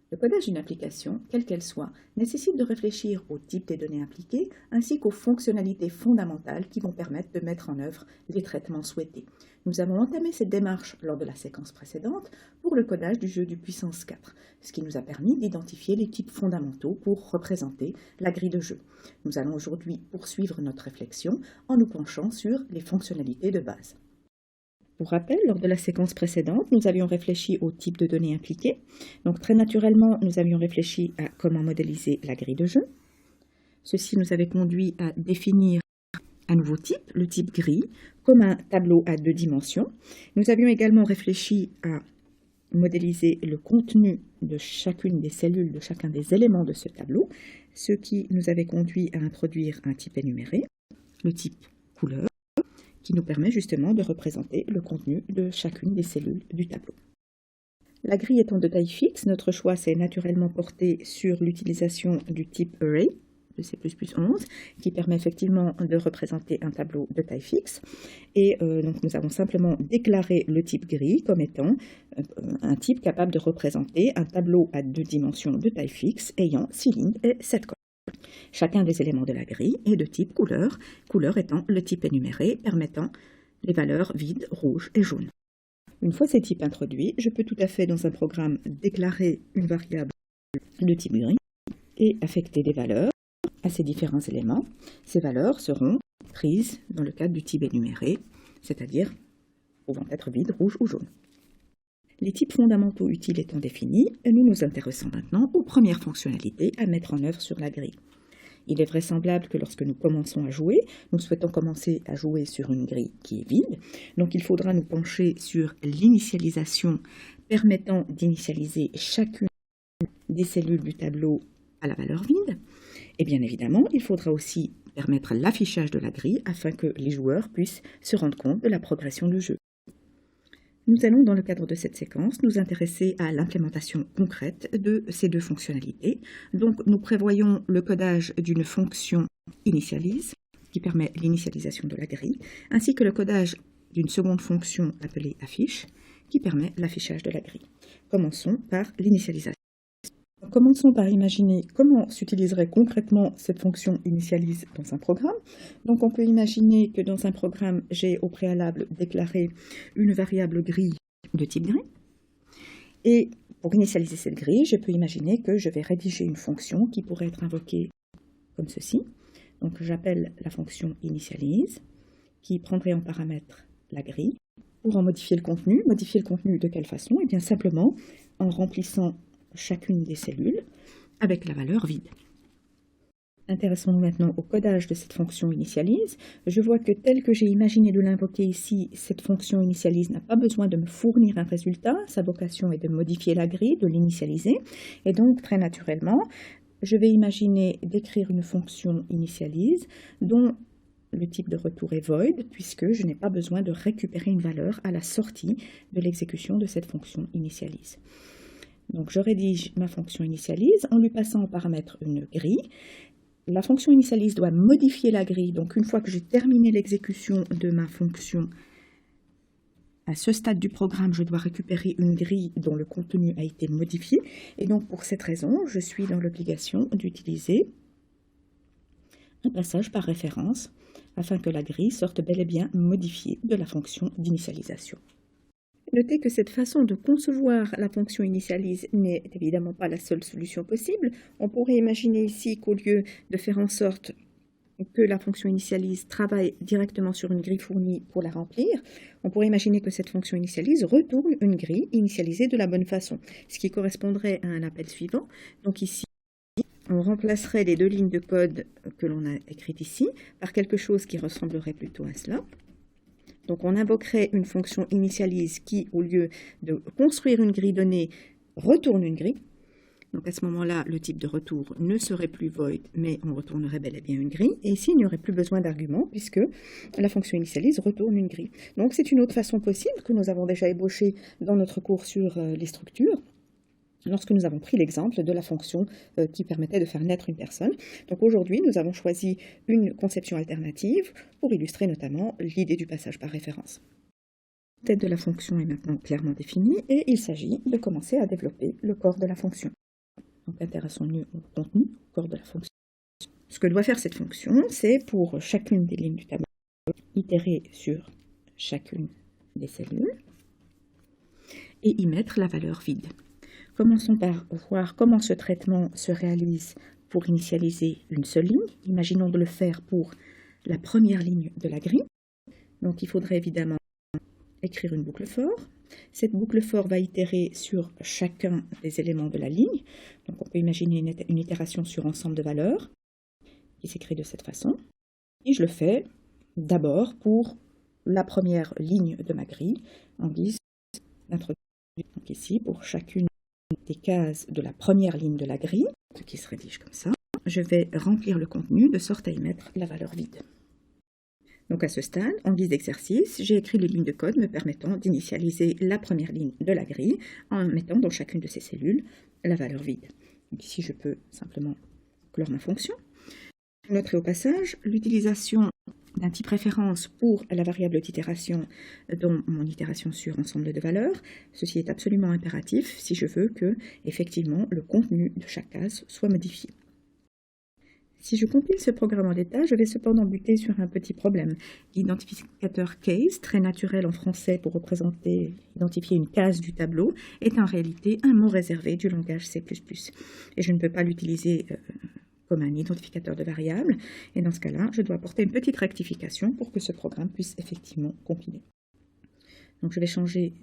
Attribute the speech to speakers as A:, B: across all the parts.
A: Le codage d'une application, quelle qu'elle soit, nécessite de réfléchir au type des données impliquées ainsi qu'aux fonctionnalités fondamentales qui vont permettre de mettre en œuvre les traitements souhaités. Nous avons entamé cette démarche lors de la séquence précédente pour le codage du jeu du puissance 4, ce qui nous a permis d'identifier les types fondamentaux pour représenter la grille de jeu. Nous allons aujourd'hui poursuivre notre réflexion en nous penchant sur les fonctionnalités de base. Pour rappel, lors de la séquence précédente, nous avions réfléchi au type de données impliquées. Donc très naturellement, nous avions réfléchi à comment modéliser la grille de jeu. Ceci nous avait conduit à définir un nouveau type, le type grille, comme un tableau à 2 dimensions. Nous avions également réfléchi à modéliser le contenu de chacune des cellules, de chacun des éléments de ce tableau, ce qui nous avait conduit à introduire un type énuméré, le type couleur, qui nous permet justement de représenter le contenu de chacune des cellules du tableau. La grille étant de taille fixe, notre choix s'est naturellement porté sur l'utilisation du type Array de C++11, qui permet effectivement de représenter un tableau de taille fixe. Et donc nous avons simplement déclaré le type grille comme étant un type capable de représenter un tableau à 2 dimensions de taille fixe ayant 6 lignes et 7 colonnes. Chacun des éléments de la grille est de type couleur, couleur étant le type énuméré permettant les valeurs vides, rouge et jaune. Une fois ces types introduits, je peux tout à fait dans un programme déclarer une variable de type grille et affecter des valeurs à ces différents éléments. Ces valeurs seront prises dans le cadre du type énuméré, c'est-à-dire pouvant être vides, rouge ou jaune. Les types fondamentaux utiles étant définis, nous nous intéressons maintenant aux premières fonctionnalités à mettre en œuvre sur la grille. Il est vraisemblable que lorsque nous commençons à jouer, nous souhaitons commencer à jouer sur une grille qui est vide. Donc il faudra nous pencher sur l'initialisation permettant d'initialiser chacune des cellules du tableau à la valeur vide. Et bien évidemment, il faudra aussi permettre l'affichage de la grille afin que les joueurs puissent se rendre compte de la progression du jeu. Nous allons, dans le cadre de cette séquence, nous intéresser à l'implémentation concrète de ces 2 fonctionnalités. Donc, nous prévoyons le codage d'une fonction initialise, qui permet l'initialisation de la grille, ainsi que le codage d'une seconde fonction appelée affiche, qui permet l'affichage de la grille. Commençons par l'initialisation. Commençons par imaginer comment s'utiliserait concrètement cette fonction initialise dans un programme. Donc on peut imaginer que dans un programme, j'ai au préalable déclaré une variable grille de type grille. Et pour initialiser cette grille, je peux imaginer que je vais rédiger une fonction qui pourrait être invoquée comme ceci. Donc j'appelle la fonction initialise, qui prendrait en paramètre la grille. Pour en modifier le contenu de quelle façon? Eh bien simplement en remplissant chacune des cellules avec la valeur vide. Intéressons-nous maintenant au codage de cette fonction initialise. Je vois que tel que j'ai imaginé de l'invoquer ici, cette fonction initialise n'a pas besoin de me fournir un résultat. Sa vocation est de modifier la grille, de l'initialiser. Et donc, très naturellement, je vais imaginer d'écrire une fonction initialise dont le type de retour est void, puisque je n'ai pas besoin de récupérer une valeur à la sortie de l'exécution de cette fonction initialise. Donc je rédige ma fonction initialise en lui passant en paramètre une grille. La fonction initialise doit modifier la grille. Donc une fois que j'ai terminé l'exécution de ma fonction, à ce stade du programme, je dois récupérer une grille dont le contenu a été modifié. Et donc pour cette raison, je suis dans l'obligation d'utiliser un passage par référence afin que la grille sorte bel et bien modifiée de la fonction d'initialisation. Notez que cette façon de concevoir la fonction initialise n'est évidemment pas la seule solution possible. On pourrait imaginer ici qu'au lieu de faire en sorte que la fonction initialise travaille directement sur une grille fournie pour la remplir, on pourrait imaginer que cette fonction initialise retourne une grille initialisée de la bonne façon, ce qui correspondrait à un appel suivant. Donc ici, on remplacerait les 2 lignes de code que l'on a écrites ici par quelque chose qui ressemblerait plutôt à cela. Donc on invoquerait une fonction initialise qui, au lieu de construire une grille donnée, retourne une grille. Donc à ce moment-là, le type de retour ne serait plus void, mais on retournerait bel et bien une grille. Et ici, il n'y aurait plus besoin d'argument, puisque la fonction initialise retourne une grille. Donc c'est une autre façon possible que nous avons déjà ébauchée dans notre cours sur les structures, lorsque nous avons pris l'exemple de la fonction qui permettait de faire naître une personne. Donc aujourd'hui, nous avons choisi une conception alternative pour illustrer notamment l'idée du passage par référence. La tête de la fonction est maintenant clairement définie et il s'agit de commencer à développer le corps de la fonction. Donc intéressons-nous au contenu, au corps de la fonction. Ce que doit faire cette fonction, c'est pour chacune des lignes du tableau, itérer sur chacune des cellules et y mettre la valeur vide. Commençons par voir comment ce traitement se réalise pour initialiser une seule ligne. Imaginons de le faire pour la première ligne de la grille. Donc il faudrait évidemment écrire une boucle for. Cette boucle for va itérer sur chacun des éléments de la ligne. Donc on peut imaginer une itération sur ensemble de valeurs qui s'écrit de cette façon. Et je le fais d'abord pour la première ligne de ma grille en guise d'introduction. Donc ici, pour chacune des cases de la première ligne de la grille, ce qui se rédige comme ça, je vais remplir le contenu de sorte à y mettre la valeur vide. Donc à ce stade, en guise d'exercice, j'ai écrit les lignes de code me permettant d'initialiser la première ligne de la grille en mettant dans chacune de ces cellules la valeur vide. Donc ici, je peux simplement clore ma fonction. Je noterai au passage l'utilisation d'un type référence pour la variable d'itération dans mon itération sur ensemble de valeurs. Ceci est absolument impératif si je veux que, effectivement, le contenu de chaque case soit modifié. Si je compile ce programme en détail, je vais cependant buter sur un petit problème. L'identificateur case, très naturel en français pour identifier une case du tableau, est en réalité un mot réservé du langage C++. Et je ne peux pas l'utiliser comme un identificateur de variable, et dans ce cas-là, je dois apporter une petite rectification pour que ce programme puisse effectivement compiler. Donc je vais changer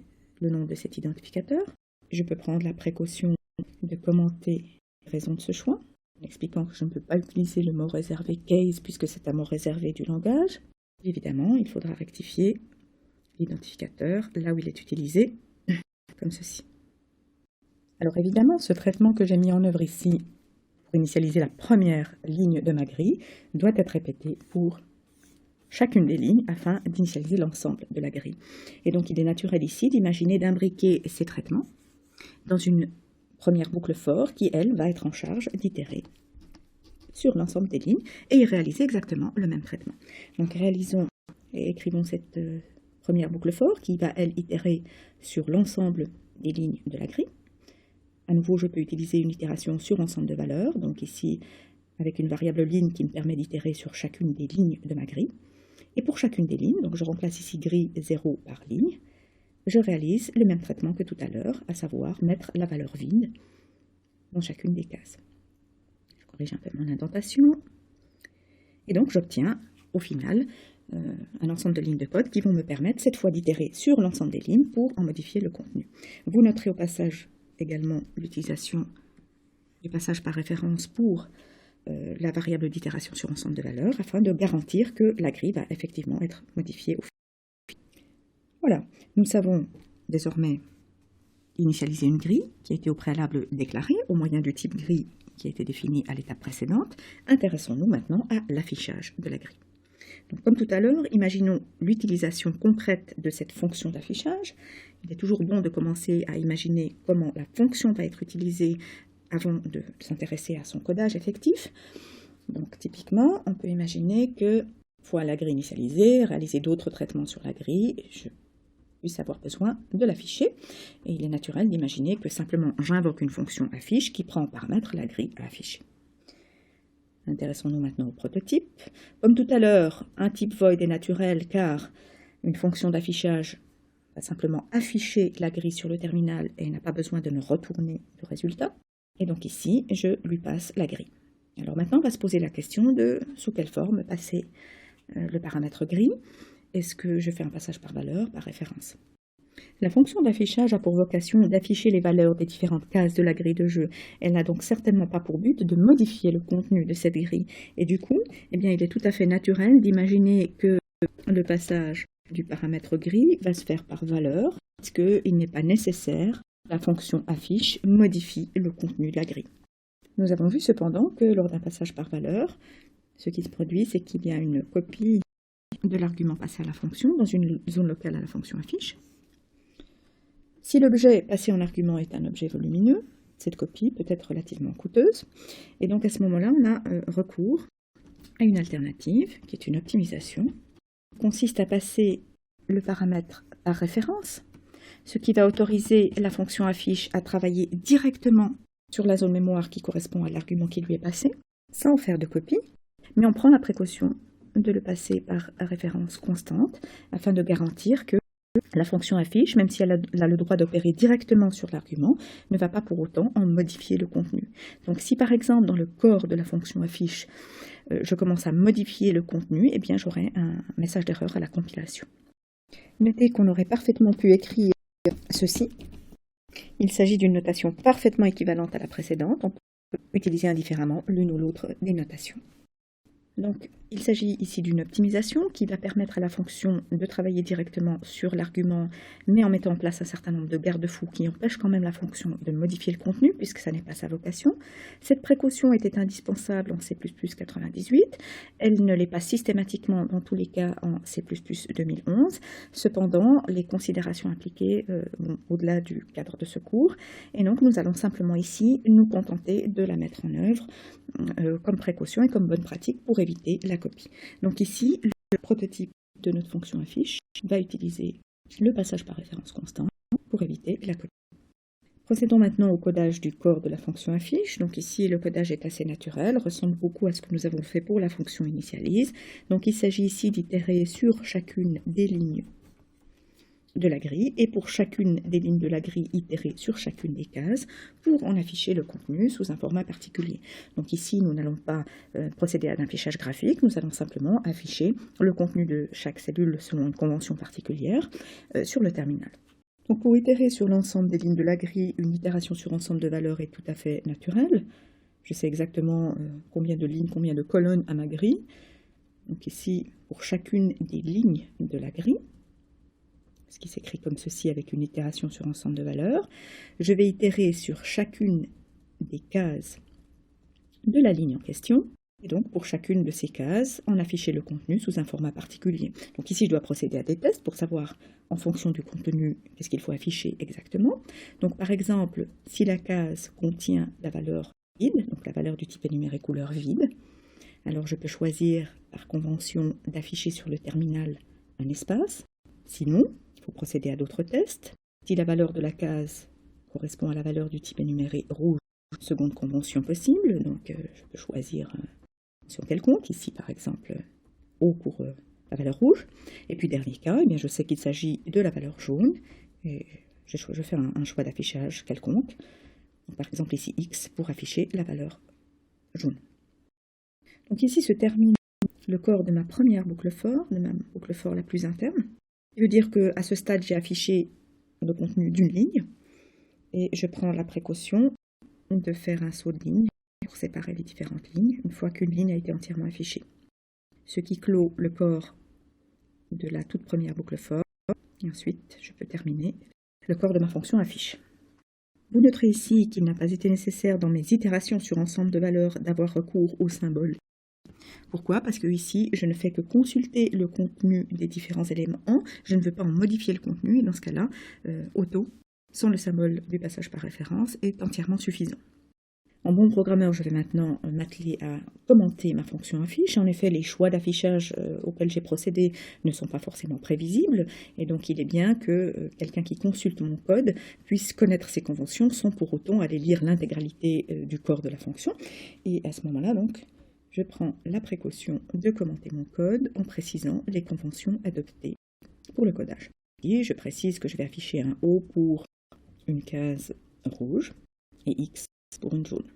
A: le nom de cet identificateur. Je peux prendre la précaution de commenter les raisons de ce choix, en expliquant que je ne peux pas utiliser le mot réservé case puisque c'est un mot réservé du langage. Évidemment, il faudra rectifier l'identificateur là où il est utilisé, comme ceci. Alors évidemment, ce traitement que j'ai mis en œuvre ici, pour initialiser la première ligne de ma grille, doit être répété pour chacune des lignes afin d'initialiser l'ensemble de la grille. Et donc il est naturel ici d'imaginer d'imbriquer ces traitements dans une première boucle for qui, elle, va être en charge d'itérer sur l'ensemble des lignes et y réaliser exactement le même traitement. Donc réalisons et écrivons cette première boucle for qui va, elle, itérer sur l'ensemble des lignes de la grille. À nouveau, je peux utiliser une itération sur ensemble de valeurs, donc ici avec une variable ligne qui me permet d'itérer sur chacune des lignes de ma grille. Et pour chacune des lignes, donc je remplace ici grille 0 par ligne, je réalise le même traitement que tout à l'heure, à savoir mettre la valeur vide dans chacune des cases. Je corrige un peu mon indentation. Et donc j'obtiens au final un ensemble de lignes de code qui vont me permettre cette fois d'itérer sur l'ensemble des lignes pour en modifier le contenu. Vous noterez au passage également l'utilisation du passage par référence pour la variable d'itération sur ensemble de valeurs afin de garantir que la grille va effectivement être modifiée au fil. Voilà, nous savons désormais initialiser une grille qui a été au préalable déclarée au moyen du type grille qui a été défini à l'étape précédente. Intéressons-nous maintenant à l'affichage de la grille. Donc, comme tout à l'heure, imaginons l'utilisation concrète de cette fonction d'affichage. Il est toujours bon de commencer à imaginer comment la fonction va être utilisée avant de s'intéresser à son codage effectif. Donc typiquement, on peut imaginer que, une fois la grille initialisée, réaliser d'autres traitements sur la grille, je puisse avoir besoin de l'afficher. Et il est naturel d'imaginer que simplement j'invoque une fonction affiche qui prend en paramètre la grille à afficher. Intéressons-nous maintenant au prototype. Comme tout à l'heure, un type void est naturel car une fonction d'affichage va simplement afficher la grille sur le terminal et n'a pas besoin de me retourner le résultat. Et donc ici, je lui passe la grille. Alors maintenant, on va se poser la question de sous quelle forme passer le paramètre grille. Est-ce que je fais un passage par valeur, par référence? La fonction d'affichage a pour vocation d'afficher les valeurs des différentes cases de la grille de jeu. Elle n'a donc certainement pas pour but de modifier le contenu de cette grille. Et du coup, eh bien, il est tout à fait naturel d'imaginer que le passage du paramètre grille va se faire par valeur, puisqu'il n'est pas nécessaire que la fonction affiche modifie le contenu de la grille. Nous avons vu cependant que lors d'un passage par valeur, ce qui se produit, c'est qu'il y a une copie de l'argument passé à la fonction dans une zone locale à la fonction affiche. Si l'objet passé en argument est un objet volumineux, cette copie peut être relativement coûteuse. Et donc à ce moment-là, on a recours à une alternative, qui est une optimisation, qui consiste à passer le paramètre par référence, ce qui va autoriser la fonction affiche à travailler directement sur la zone mémoire qui correspond à l'argument qui lui est passé, sans en faire de copie, mais on prend la précaution de le passer par référence constante afin de garantir que la fonction affiche, même si elle a le droit d'opérer directement sur l'argument, ne va pas pour autant en modifier le contenu. Donc si par exemple dans le corps de la fonction affiche, je commence à modifier le contenu, eh bien j'aurai un message d'erreur à la compilation. Notez qu'on aurait parfaitement pu écrire ceci. Il s'agit d'une notation parfaitement équivalente à la précédente. On peut utiliser indifféremment l'une ou l'autre des notations. Donc, il s'agit ici d'une optimisation qui va permettre à la fonction de travailler directement sur l'argument, mais en mettant en place un certain nombre de garde-fous qui empêchent quand même la fonction de modifier le contenu, puisque ça n'est pas sa vocation. Cette précaution était indispensable en C++ 98. Elle ne l'est pas systématiquement dans tous les cas en C++ 2011. Cependant, les considérations impliquées vont au-delà du cadre de ce cours, et donc nous allons simplement ici nous contenter de la mettre en œuvre comme précaution et comme bonne pratique pour éviter la copie. Donc ici, le prototype de notre fonction affiche va utiliser le passage par référence constante pour éviter la copie. Procédons maintenant au codage du corps de la fonction affiche. Donc ici, le codage est assez naturel, ressemble beaucoup à ce que nous avons fait pour la fonction initialise. Donc il s'agit ici d'itérer sur chacune des lignes de la grille, et pour chacune des lignes de la grille, itérer sur chacune des cases pour en afficher le contenu sous un format particulier. Donc ici, nous n'allons pas procéder à un affichage graphique, nous allons simplement afficher le contenu de chaque cellule selon une convention particulière sur le terminal. Donc pour itérer sur l'ensemble des lignes de la grille, une itération sur ensemble de valeurs est tout à fait naturelle. Je sais exactement combien de lignes, combien de colonnes à ma grille. Donc ici, pour chacune des lignes de la grille, ce qui s'écrit comme ceci avec une itération sur ensemble de valeurs. Je vais itérer sur chacune des cases de la ligne en question, et donc pour chacune de ces cases, en afficher le contenu sous un format particulier. Donc ici, je dois procéder à des tests pour savoir, en fonction du contenu, qu'est-ce qu'il faut afficher exactement. Donc par exemple, si la case contient la valeur vide, donc la valeur du type énuméré couleur vide, alors je peux choisir par convention d'afficher sur le terminal un espace. Sinon, il faut procéder à d'autres tests. Si la valeur de la case correspond à la valeur du type énuméré rouge, seconde convention possible, donc je peux choisir une convention quelconque, ici par exemple O pour la valeur rouge. Et puis dernier cas, eh bien, je sais qu'il s'agit de la valeur jaune, et je fais un choix d'affichage quelconque, donc, par exemple ici X pour afficher la valeur jaune. Donc ici se termine le corps de ma première boucle for, de ma boucle for la plus interne. Ça veut dire qu'à ce stade, j'ai affiché le contenu d'une ligne et je prends la précaution de faire un saut de ligne pour séparer les différentes lignes une fois qu'une ligne a été entièrement affichée. Ce qui clôt le corps de la toute première boucle for. Et ensuite, je peux terminer le corps de ma fonction affiche. Vous noterez ici qu'il n'a pas été nécessaire dans mes itérations sur ensemble de valeurs d'avoir recours au symbole. Pourquoi? Parce que ici, je ne fais que consulter le contenu des différents éléments, je ne veux pas en modifier le contenu, et dans ce cas-là, auto, sans le symbole du passage par référence, est entièrement suffisant. En bon programmeur, je vais maintenant m'atteler à commenter ma fonction affiche. En effet, les choix d'affichage auxquels j'ai procédé ne sont pas forcément prévisibles, et donc il est bien que quelqu'un qui consulte mon code puisse connaître ces conventions sans pour autant aller lire l'intégralité du corps de la fonction. Et à ce moment-là, donc, je prends la précaution de commenter mon code en précisant les conventions adoptées pour le codage. Et je précise que je vais afficher un O pour une case rouge et X pour une jaune.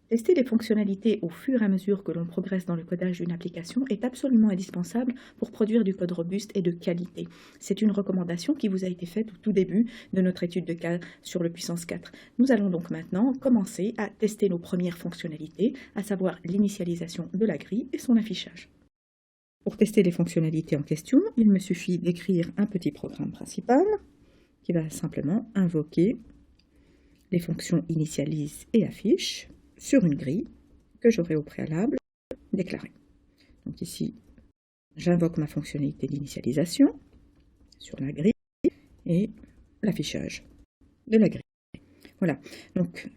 A: Tester les fonctionnalités au fur et à mesure que l'on progresse dans le codage d'une application est absolument indispensable pour produire du code robuste et de qualité. C'est une recommandation qui vous a été faite au tout début de notre étude de cas sur le puissance 4. Nous allons donc maintenant commencer à tester nos premières fonctionnalités, à savoir l'initialisation de la grille et son affichage. Pour tester les fonctionnalités en question, il me suffit d'écrire un petit programme principal qui va simplement invoquer les fonctions initialise et affiche sur une grille que j'aurai au préalable déclarée. Donc ici, j'invoque ma fonctionnalité d'initialisation sur la grille et l'affichage de la grille. Voilà, donc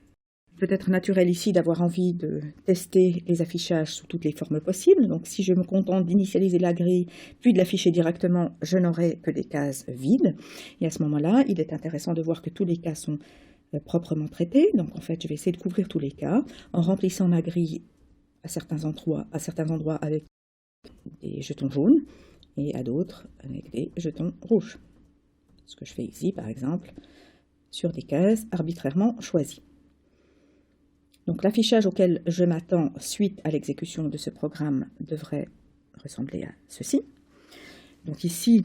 A: peut-être naturel ici d'avoir envie de tester les affichages sous toutes les formes possibles. Donc si je me contente d'initialiser la grille puis de l'afficher directement, je n'aurai que des cases vides. Et à ce moment-là, il est intéressant de voir que tous les cas sont proprement traité. Donc en fait, je vais essayer de couvrir tous les cas en remplissant ma grille à certains endroits avec des jetons jaunes et à d'autres avec des jetons rouges. Ce que je fais ici, par exemple, sur des cases arbitrairement choisies. Donc l'affichage auquel je m'attends suite à l'exécution de ce programme devrait ressembler à ceci. Donc ici,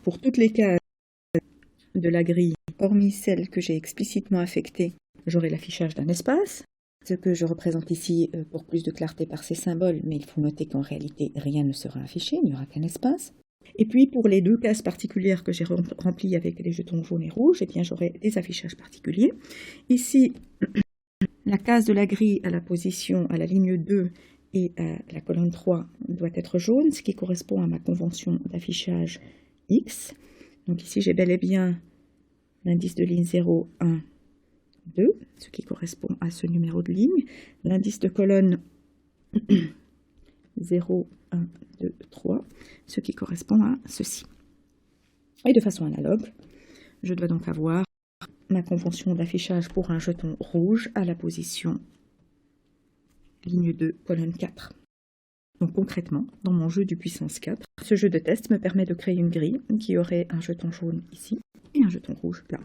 A: pour toutes les cases de la grille, hormis celles que j'ai explicitement affectées, j'aurai l'affichage d'un espace. Ce que je représente ici pour plus de clarté par ces symboles, mais il faut noter qu'en réalité, rien ne sera affiché, il n'y aura qu'un espace. Et puis pour les deux cases particulières que j'ai remplies avec les jetons jaunes et rouges, eh bien j'aurai des affichages particuliers. Ici, la case de la grille à la position, à la ligne 2 et à la colonne 3 doit être jaune, ce qui correspond à ma convention d'affichage X. Donc ici, j'ai bel et bien l'indice de ligne 0, 1, 2, ce qui correspond à ce numéro de ligne. L'indice de colonne 0, 1, 2, 3, ce qui correspond à ceci. Et de façon analogue, je dois donc avoir ma convention d'affichage pour un jeton rouge à la position ligne 2, colonne 4. Donc concrètement, dans mon jeu du puissance 4, ce jeu de test me permet de créer une grille qui aurait un jeton jaune ici et un jeton rouge là.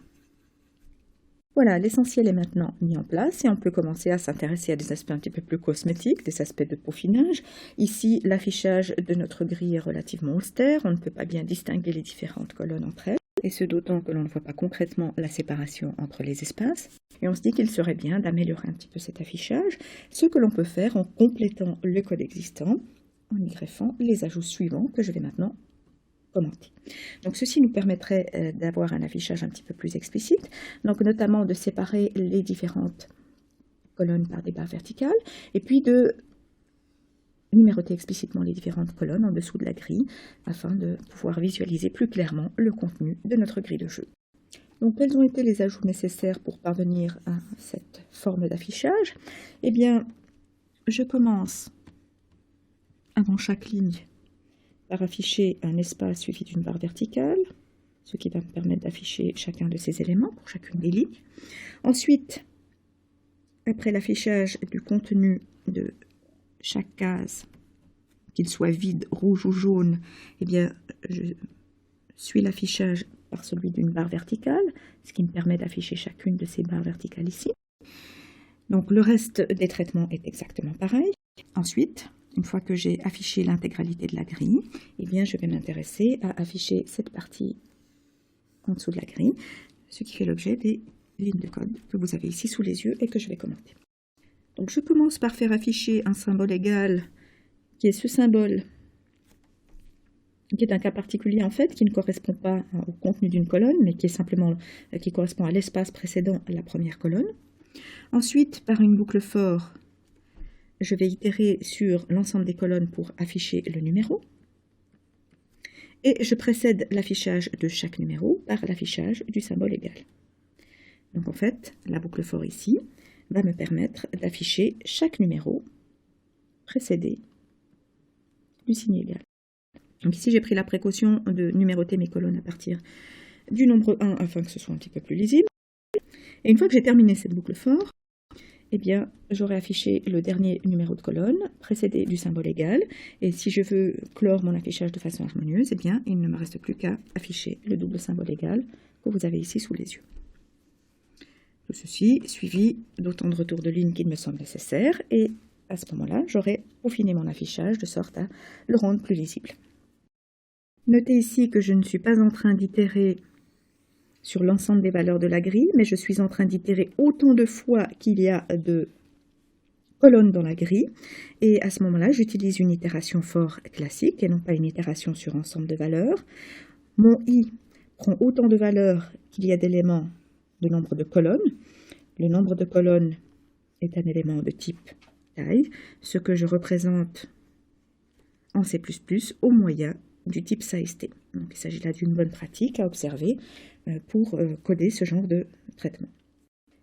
A: Voilà, l'essentiel est maintenant mis en place et on peut commencer à s'intéresser à des aspects un petit peu plus cosmétiques, des aspects de peaufinage. Ici, l'affichage de notre grille est relativement austère, on ne peut pas bien distinguer les différentes colonnes entre elles, et ce d'autant que l'on ne voit pas concrètement la séparation entre les espaces. Et on se dit qu'il serait bien d'améliorer un petit peu cet affichage, ce que l'on peut faire en complétant le code existant, en y greffant les ajouts suivants que je vais maintenant commenter. Donc ceci nous permettrait d'avoir un affichage un petit peu plus explicite, donc notamment de séparer les différentes colonnes par des barres verticales, et puis de numéroter explicitement les différentes colonnes en dessous de la grille, afin de pouvoir visualiser plus clairement le contenu de notre grille de jeu. Donc quels ont été les ajouts nécessaires pour parvenir à cette forme d'affichage? Eh bien, je commence avant chaque ligne par afficher un espace suivi d'une barre verticale, ce qui va me permettre d'afficher chacun de ces éléments pour chacune des lignes. Ensuite, après l'affichage du contenu de chaque case, qu'il soit vide, rouge ou jaune, eh bien, je suis l'affichage par celui d'une barre verticale, ce qui me permet d'afficher chacune de ces barres verticales ici. Donc le reste des traitements est exactement pareil. Ensuite, une fois que j'ai affiché l'intégralité de la grille, eh bien, je vais m'intéresser à afficher cette partie en dessous de la grille, ce qui fait l'objet des lignes de code que vous avez ici sous les yeux et que je vais commenter. Donc je commence par faire afficher un symbole égal, qui est ce symbole, qui est un cas particulier en fait, qui ne correspond pas au contenu d'une colonne, mais qui est simplement qui correspond à l'espace précédent la première colonne. Ensuite, par une boucle for, je vais itérer sur l'ensemble des colonnes pour afficher le numéro. Et je précède l'affichage de chaque numéro par l'affichage du symbole égal. Donc en fait, la boucle for ici va me permettre d'afficher chaque numéro précédé du signe égal. Donc ici, j'ai pris la précaution de numéroter mes colonnes à partir du nombre 1 afin que ce soit un petit peu plus lisible. Et une fois que j'ai terminé cette boucle for, eh bien, j'aurai affiché le dernier numéro de colonne, précédé du symbole égal. Et si je veux clore mon affichage de façon harmonieuse, eh bien, il ne me reste plus qu'à afficher le double symbole égal que vous avez ici sous les yeux. Tout ceci suivi d'autant de retours de ligne qu'il me semble nécessaire. Et à ce moment-là, j'aurai peaufiné mon affichage de sorte à le rendre plus lisible. Notez ici que je ne suis pas en train d'itérer sur l'ensemble des valeurs de la grille, mais je suis en train d'itérer autant de fois qu'il y a de colonnes dans la grille. Et à ce moment-là, j'utilise une itération for classique et non pas une itération sur ensemble de valeurs. Mon i prend autant de valeurs qu'il y a d'éléments de nombre de colonnes. Le nombre de colonnes est un élément de type taille, ce que je représente en C++ au moyen du type size_t. Donc il s'agit là d'une bonne pratique à observer pour coder ce genre de traitement.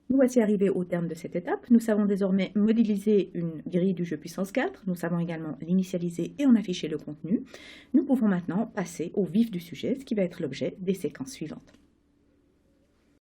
A: Nous voici arrivés au terme de cette étape. Nous savons désormais modéliser une grille du jeu puissance 4. Nous savons également l'initialiser et en afficher le contenu. Nous pouvons maintenant passer au vif du sujet, ce qui va être l'objet des séquences suivantes.